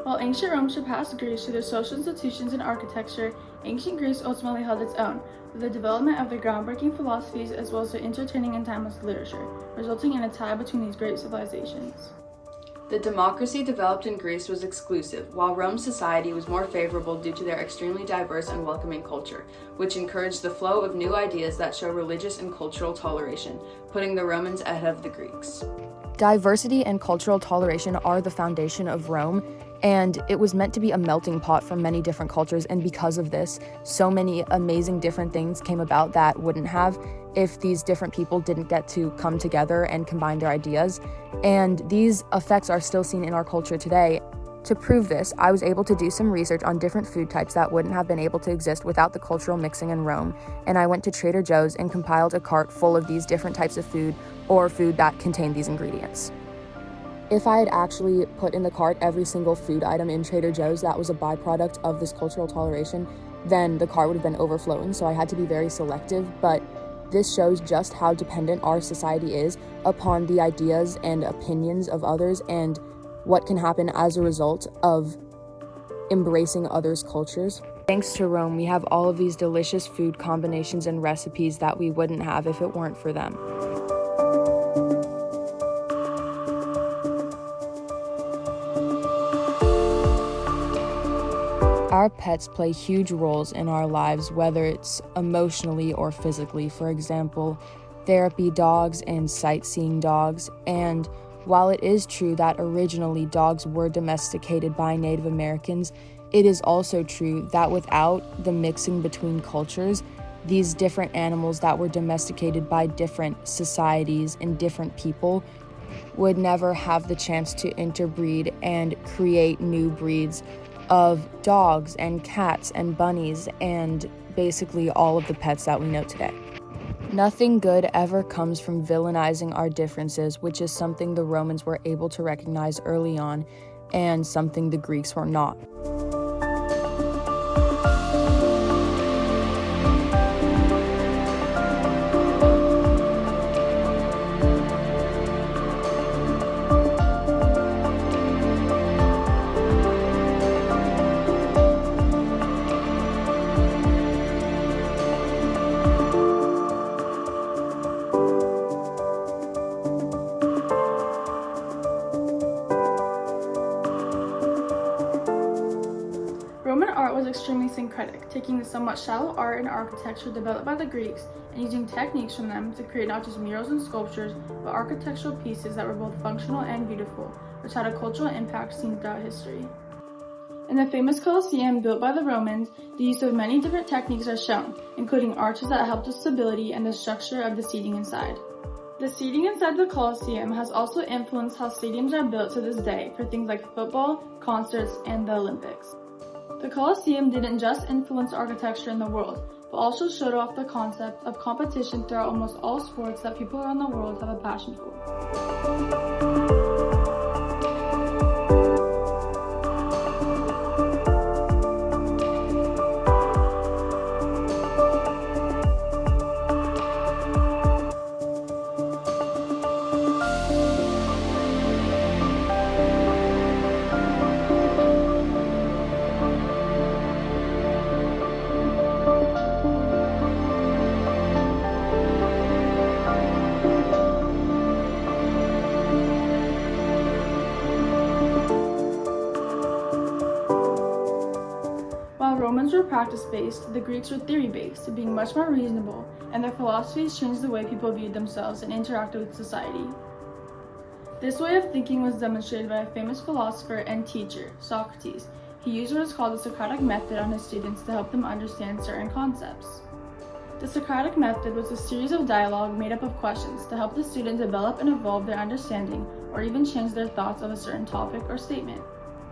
While ancient Rome surpassed Greece through their social institutions and architecture, ancient Greece ultimately held its own, with the development of their groundbreaking philosophies as well as their entertaining and timeless literature, resulting in a tie between these great civilizations. The democracy developed in Greece was exclusive, while Rome's society was more favorable due to their extremely diverse and welcoming culture, which encouraged the flow of new ideas that show religious and cultural toleration, putting the Romans ahead of the Greeks. Diversity and cultural toleration are the foundation of Rome, and it was meant to be a melting pot for many different cultures, and because of this, so many amazing different things came about that wouldn't have if these different people didn't get to come together and combine their ideas. And these effects are still seen in our culture today. To prove this, I was able to do some research on different food types that wouldn't have been able to exist without the cultural mixing in Rome, and I went to Trader Joe's and compiled a cart full of these different types of food or food that contained these ingredients. If I had actually put in the cart every single food item in Trader Joe's that was a byproduct of this cultural toleration, then the cart would have been overflowing, so I had to be very selective, but this shows just how dependent our society is upon the ideas and opinions of others and what can happen as a result of embracing others' cultures. Thanks to Rome, we have all of these delicious food combinations and recipes that we wouldn't have if it weren't for them. Our pets play huge roles in our lives, whether it's emotionally or physically. For example, therapy dogs and sightseeing dogs. And while it is true that originally dogs were domesticated by Native Americans, it is also true that without the mixing between cultures, these different animals that were domesticated by different societies and different people would never have the chance to interbreed and create new breeds of dogs and cats and bunnies and basically all of the pets that we know today. Nothing good ever comes from villainizing our differences, which is something the Romans were able to recognize early on and something the Greeks were not. Roman art was extremely syncretic, taking the somewhat shallow art and architecture developed by the Greeks and using techniques from them to create not just murals and sculptures, but architectural pieces that were both functional and beautiful, which had a cultural impact seen throughout history. In the famous Colosseum built by the Romans, the use of many different techniques are shown, including arches that helped with stability and the structure of the seating inside. The seating inside the Colosseum has also influenced how stadiums are built to this day for things like football, concerts, and the Olympics. The Colosseum didn't just influence architecture in the world, but also showed off the concept of competition throughout almost all sports that people around the world have a passion for. Romans were practice-based, the Greeks were theory-based, being much more reasonable, and their philosophies changed the way people viewed themselves and interacted with society. This way of thinking was demonstrated by a famous philosopher and teacher, Socrates. He used what is called the Socratic method on his students to help them understand certain concepts. The Socratic method was a series of dialogue made up of questions to help the student develop and evolve their understanding or even change their thoughts of a certain topic or statement.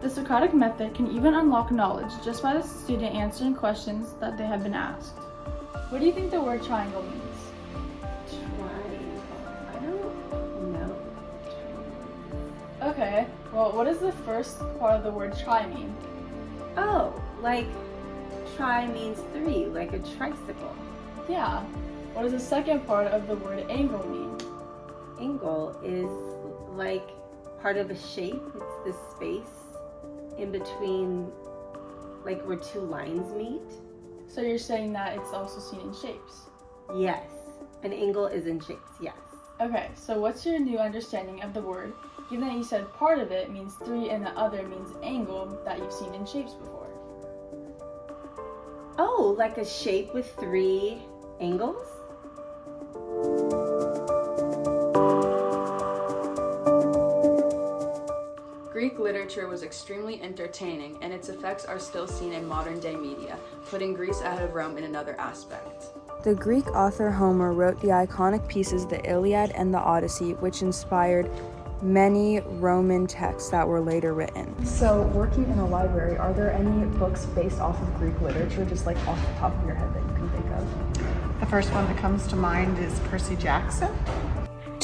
The Socratic method can even unlock knowledge just by the student answering questions that they have been asked. What do you think the word triangle means? Triangle. I don't know. Okay, well, what does the first part of the word tri mean? Oh, like tri means three, like a tricycle. Yeah. What does the second part of the word angle mean? Angle is like part of a shape. It's the space in between, like where two lines meet. So you're saying that it's also seen in shapes? Yes. An angle is in shapes, yes. Okay, so what's your new understanding of the word, given that you said part of it means three and the other means angle that you've seen in shapes before? Oh, like a shape with three angles? Greek literature was extremely entertaining, and its effects are still seen in modern-day media, putting Greece ahead of Rome in another aspect. The Greek author Homer wrote the iconic pieces the Iliad and the Odyssey, which inspired many Roman texts that were later written. So, working in a library, are there any books based off of Greek literature, just like off the top of your head that you can think of? The first one that comes to mind is Percy Jackson.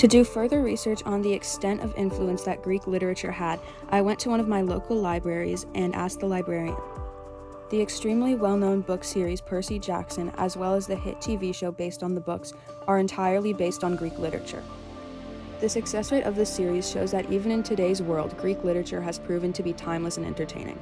To do further research on the extent of influence that Greek literature had, I went to one of my local libraries and asked the librarian. The extremely well-known book series Percy Jackson, as well as the hit TV show based on the books, are entirely based on Greek literature. The success rate of this series shows that even in today's world, Greek literature has proven to be timeless and entertaining.